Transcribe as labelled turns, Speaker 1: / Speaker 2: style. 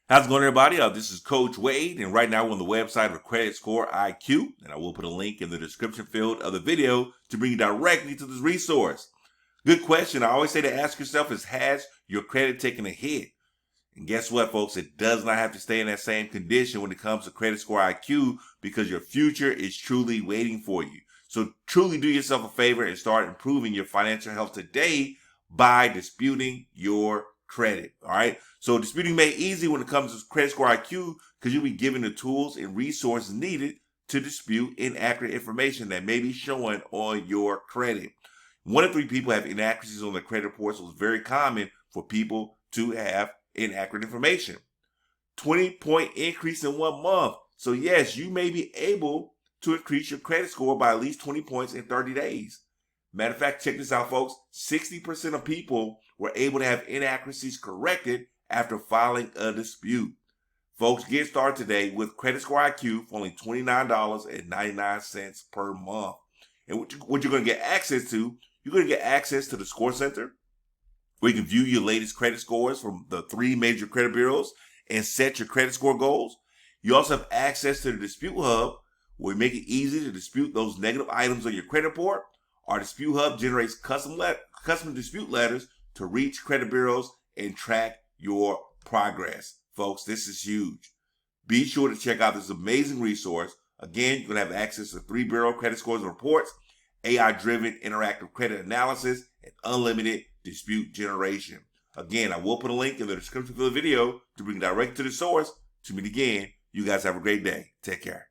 Speaker 1: How's it going, everybody? This is Coach Wade, and right now we're on the website of CreditScoreIQ, and I will put a link in the description field of the video to bring you directly to this resource. Good question. I always say to ask yourself is, has your credit taken a hit? And guess what, folks? It does not have to stay in that same condition when it comes to CreditScoreIQ, because your future is truly waiting for you. So truly do yourself a favor and start improving your financial health today by disputing your credit. All right. So disputing made easy when it comes to CreditScoreIQ, because you'll be given the tools and resources needed to dispute inaccurate information that may be showing on your credit. 1 in 3 people have inaccuracies on their credit reports, so it's very common for people to have inaccurate information. 20-point increase in 1 month. So yes, you may be able to increase your credit score by at least 20 points in 30 days. Matter of fact, check this out, folks. 60% of people were able to have inaccuracies corrected after filing a dispute. Folks, get started today with CreditScoreIQ for only $29.99 per month. And what you're going to get access to, you're going to get access to the Score Center, where you can view your latest credit scores from the 3 major credit bureaus and set your credit score goals. You also have access to the Dispute Hub, where we make it easy to dispute those negative items on your credit report. Our Dispute Hub generates custom dispute letters to reach credit bureaus and track your progress. Folks, this is huge. Be sure to check out this amazing resource. Again, you're going to have access to 3 bureau credit scores and reports, AI-driven interactive credit analysis, and unlimited dispute generation. Again, I will put a link in the description of the video to bring you directly to the source. To meet again, you guys have a great day. Take care.